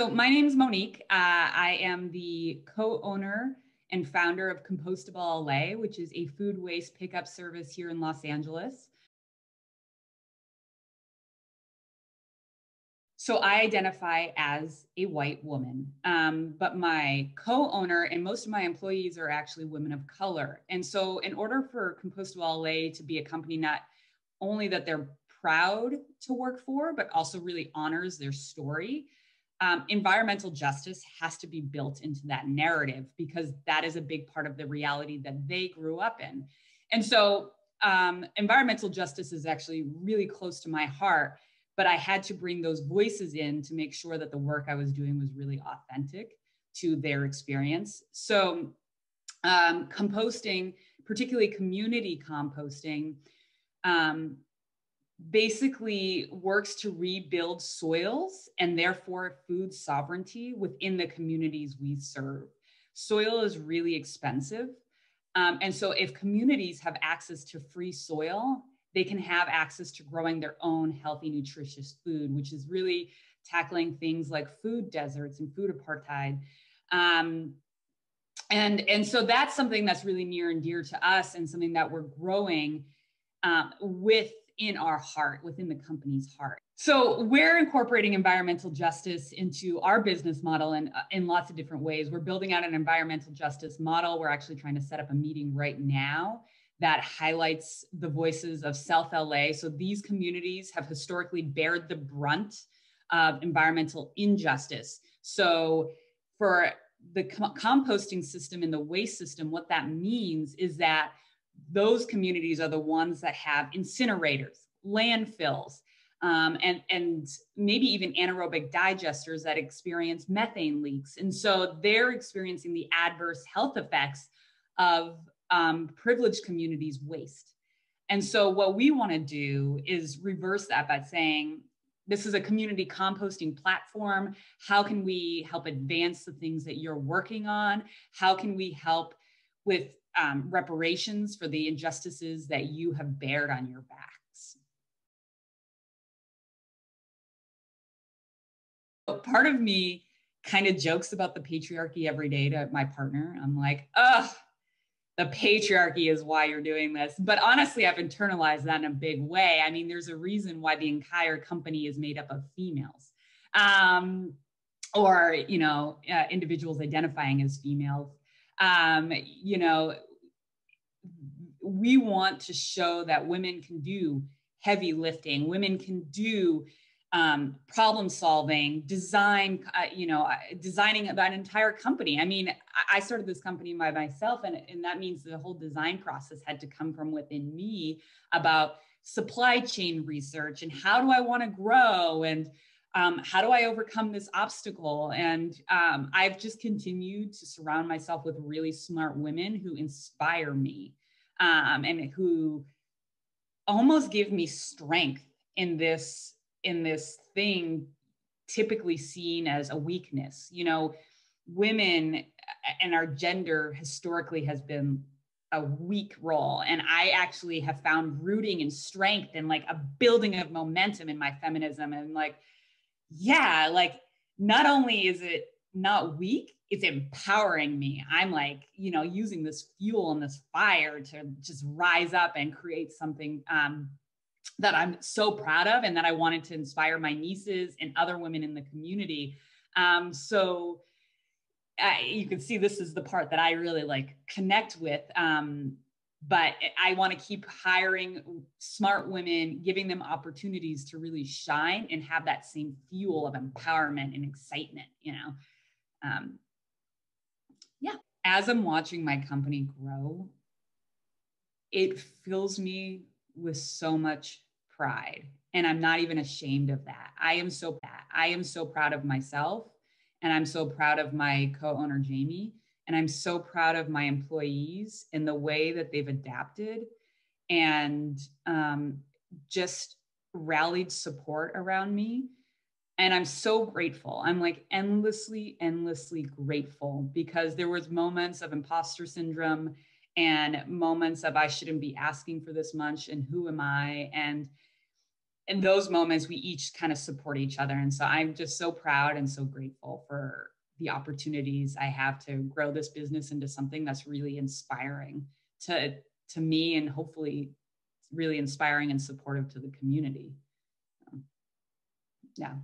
So my name is Monique. I am the co-owner and founder of Compostable LA, which is a food waste pickup service here in Los Angeles. So I identify as a white woman, but my co-owner and most of my employees are actually women of color. And so in order for Compostable LA to be a company not only that they're proud to work for, but also really honors their story, environmental justice has to be built into that narrative because that is a big part of the reality that they grew up in. And so environmental justice is actually really close to my heart, but I had to bring those voices in to make sure that the work I was doing was really authentic to their experience. So composting, particularly community composting, basically works to rebuild soils and therefore food sovereignty within the communities we serve. Soil is really expensive. And so if communities have access to free soil, they can have access to growing their own healthy, nutritious food, which is really tackling things like food deserts and food apartheid. And so that's something that's really near and dear to us and something that we're growing within our heart, within the company's heart. So we're incorporating environmental justice into our business model in lots of different ways. We're building out an environmental justice model. We're actually trying to set up a meeting right now that highlights the voices of South LA. So these communities have historically bared the brunt of environmental injustice. So for the composting system and the waste system, what that means is that those communities are the ones that have incinerators, landfills, and maybe even anaerobic digesters that experience methane leaks. And so they're experiencing the adverse health effects of privileged communities' waste. And so what we want to do is reverse that by saying, this is a community composting platform. How can we help advance the things that you're working on? How can we help with reparations for the injustices that you have bared on your backs? Part of me kind of jokes about the patriarchy every day to my partner. I'm like, oh, the patriarchy is why you're doing this. But honestly, I've internalized that in a big way. I mean, there's a reason why the entire company is made up of females, or, individuals identifying as females. We want to show that women can do heavy lifting. Women can do problem solving, designing an entire company. I mean, I started this company by myself, and that means the whole design process had to come from within me about supply chain research and how do I want to grow and how do I overcome this obstacle? And I've just continued to surround myself with really smart women who inspire me and who almost give me strength in this thing typically seen as a weakness. Women and our gender historically has been a weak role. And I actually have found rooting and strength and like a building of momentum in my feminism. And not only is it not weak, it's empowering me. I'm like, using this fuel and this fire to just rise up and create something that I'm so proud of and that I wanted to inspire my nieces and other women in the community. So you can see this is the part that I really connect with. But I want to keep hiring smart women, giving them opportunities to really shine and have that same fuel of empowerment and excitement, As I'm watching my company grow, it fills me with so much pride. And I'm not even ashamed of that. I am so proud of myself. And I'm so proud of my co-owner, Jamie. And I'm so proud of my employees and the way that they've adapted and just rallied support around me. And I'm so grateful. I'm like endlessly grateful because there was moments of imposter syndrome and moments of I shouldn't be asking for this much and who am I? And in those moments, we each kind of support each other. And so I'm just so proud and so grateful for the opportunities I have to grow this business into something that's really inspiring to me, and hopefully really inspiring and supportive to the community. Yeah.